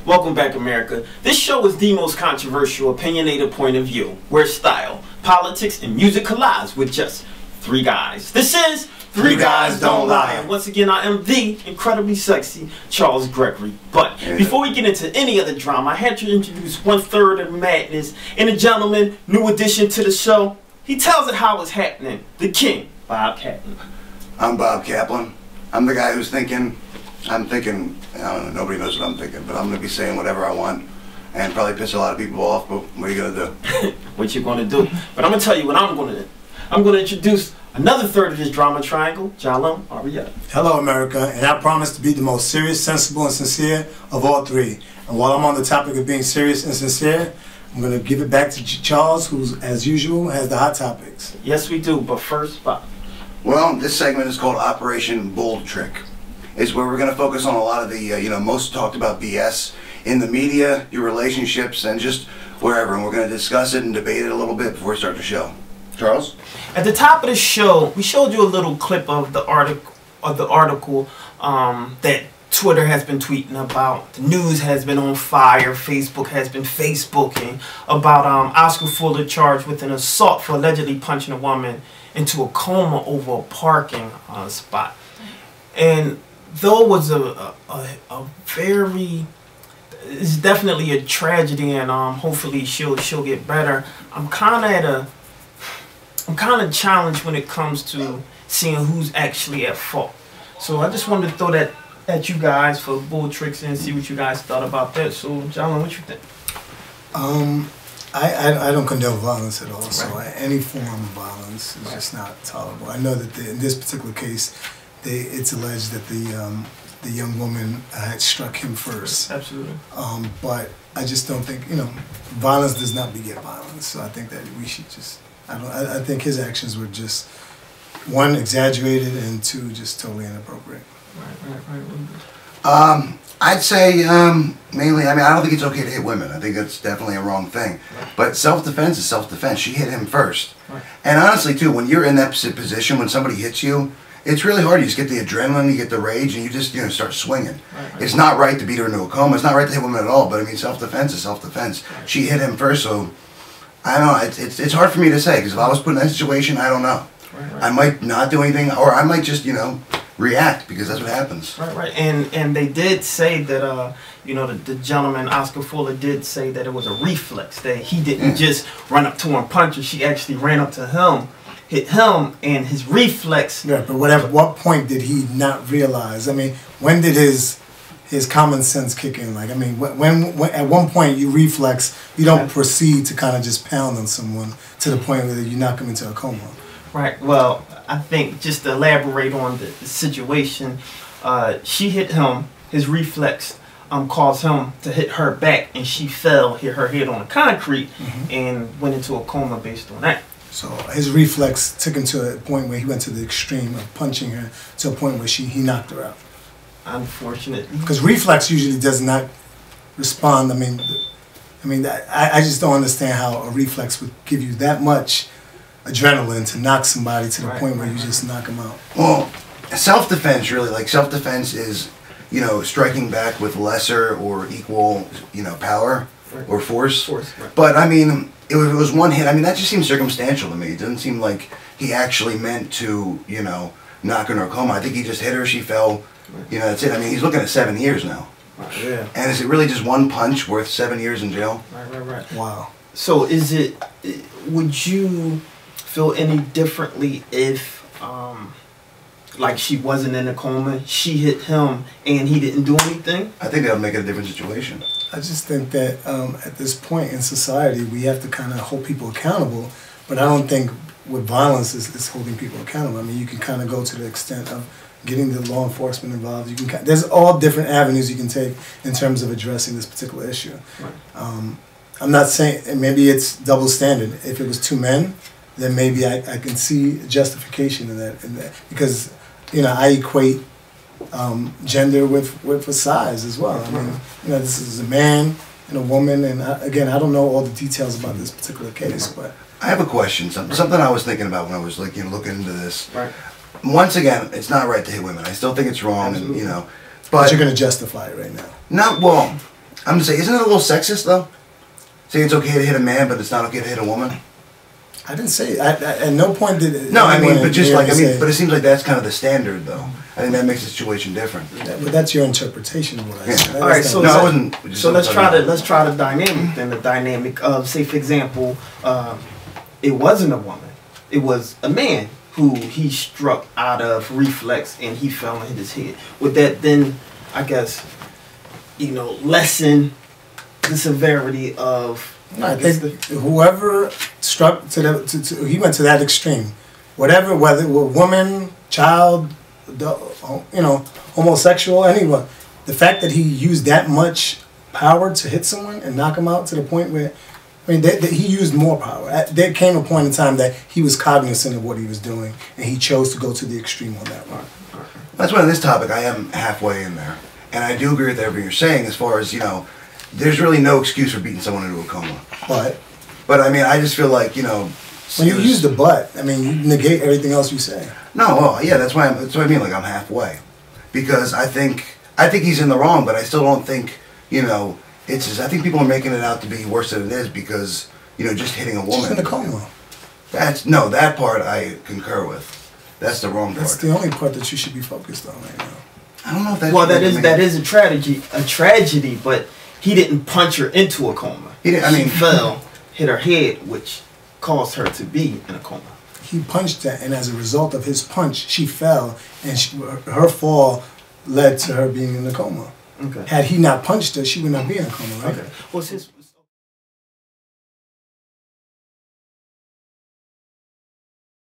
Welcome back, America. This show is the most controversial, opinionated point of view, where style, politics, and music collides with just three guys. This is Three Guys Don't Lie. And once again, I am the incredibly sexy Charles Gregory. But before we get into any other drama, I had to introduce 1/3 of the madness and a gentleman, new addition to the show. He tells it how it's happening. The King, Bob Kaplan. I'm Bob Kaplan. I'm the guy who's thinking. I'm thinking, I don't know, nobody knows what I'm thinking, but I'm going to be saying whatever I want and probably piss a lot of people off, but what are you going to do? What you going to do? But I'm going to tell you what I'm going to do. I'm going to introduce another third of this drama triangle, Jalom Arietta. Hello, America, and I promise to be the most serious, sensible, and sincere of all three. And while I'm on the topic of being serious and sincere, I'm going to give it back to Charles, who, as usual, has the hot topics. Yes, we do, but first, Bob. Well, this segment is called Operation Bold Trick. It's where we're going to focus on a lot of the, most talked about BS in the media, your relationships, and just wherever. And we're going to discuss it and debate it a little bit before we start the show. Charles? At the top of the show, we showed you a little clip of the article that Twitter has been tweeting about. The news has been on fire. Facebook has been Facebooking about Oscar Fuller charged with an assault for allegedly punching a woman into a coma over a parking spot. And though it was a very, it's definitely a tragedy, and hopefully she'll get better. I'm kind of challenged when it comes to seeing who's actually at fault. So I just wanted to throw that at you guys for bull tricks and see what you guys thought about that. So John, what you think? I don't condone violence at all. Right. So any form of violence is just not tolerable. I know that in this particular case, it's alleged that the young woman had struck him first. Absolutely. But I just don't think, violence does not beget violence. So I think that we should just, I think his actions were just, one, exaggerated, and two, just totally inappropriate. Right. I'd say mainly, I don't think it's okay to hit women. I think that's definitely a wrong thing. Right. But self-defense is self-defense. She hit him first. Right. And honestly, too, when you're in that position, when somebody hits you, it's really hard. You just get the adrenaline, you get the rage, and you just start swinging. Right. It's not right to beat her into a coma. It's not right to hit women at all. But I mean, self-defense is self-defense. Right. She hit him first, so I don't know. It's hard for me to say, because if I was put in that situation, I don't know. Right. I might not do anything, or I might just react, because that's what happens. Right. And they did say that the gentleman Oscar Fuller did say that it was a reflex, that he didn't just run up to her and punch her. She actually ran up to him, hit him, and his reflex. Yeah, but what point did he not realize? I mean, when did his common sense kick in? Like, I mean, when at one point you reflex, you don't proceed to kind of just pound on someone to the point where you knock them into a coma. Right. Well, I think just to elaborate on the situation, she hit him. His reflex caused him to hit her back, and she fell, hit her head on the concrete, and went into a coma based on that. So his reflex took him to a point where he went to the extreme of punching her to a point where he knocked her out. Unfortunately. Because reflex usually does not respond. I mean, I just don't understand how a reflex would give you that much adrenaline to knock somebody to the point where you just knock them out. Well, self-defense really, self-defense is, striking back with lesser or equal, power or force. Right. But I mean, it was one hit. I mean, that just seems circumstantial to me. It doesn't seem like he actually meant to, knock her in a coma. I think he just hit her, she fell, that's it. I mean, he's looking at 7 years now. Right. Yeah. And is it really just one punch worth 7 years in jail? Right. Wow. So would you feel any differently if, she wasn't in a coma, she hit him, and he didn't do anything? I think that would make it a different situation. I just think that at this point in society, we have to kind of hold people accountable, but I don't think with violence is holding people accountable. I mean, you can kind of go to the extent of getting the law enforcement involved. You can there's all different avenues you can take in terms of addressing this particular issue. Right. I'm not saying, maybe it's double standard. If it was two men, then maybe I can see justification in that, because I equate gender with size as well. I mean, this is a man and a woman, and again, I don't know all the details about this particular case, but I have a question. Something I was thinking about when I was looking into this. Right. Once again, it's not right to hit women. I still think it's wrong, and but you're going to justify it right now. Not well. I'm gonna say, isn't it a little sexist though? Say it's okay to hit a man, but it's not okay to hit a woman. I didn't say. At no point did. No, I mean, but just like but it seems like that's kind of the standard though. I think that makes the situation different. But that's your interpretation of what I said. All right, so no, I wasn't. So let's try the dynamic then. The dynamic of, say, for example, it wasn't a woman. It was a man who he struck out of reflex and he fell and hit his head. Would that then, I guess, lessen the severity of? I think whoever struck he went to that extreme. Whatever, whether it were woman, child, homosexual, anyone. The fact that he used that much power to hit someone and knock him out to the point where, he used more power. There came a point in time that he was cognizant of what he was doing, and he chose to go to the extreme on that one. That's why on this topic I am halfway in there, and I do agree with everything you're saying as far as there's really no excuse for beating someone into a coma. But I mean, I just feel like when you use the but, you negate everything else you say. No, well, yeah, that's what I mean. Like I'm halfway, because I think he's in the wrong, but I still don't think it's just, I think people are making it out to be worse than it is because just hitting a woman. She's in a coma. That part I concur with. That's the wrong part. That's the only part that you should be focused on right now. I don't know if that's that is a tragedy, but he didn't punch her into a coma. She fell, hit her head, which caused her to be in a coma. He punched her, and as a result of his punch, she fell, and her fall led to her being in a coma. Okay. Had he not punched her, she would not be in a coma, right? Okay. What's his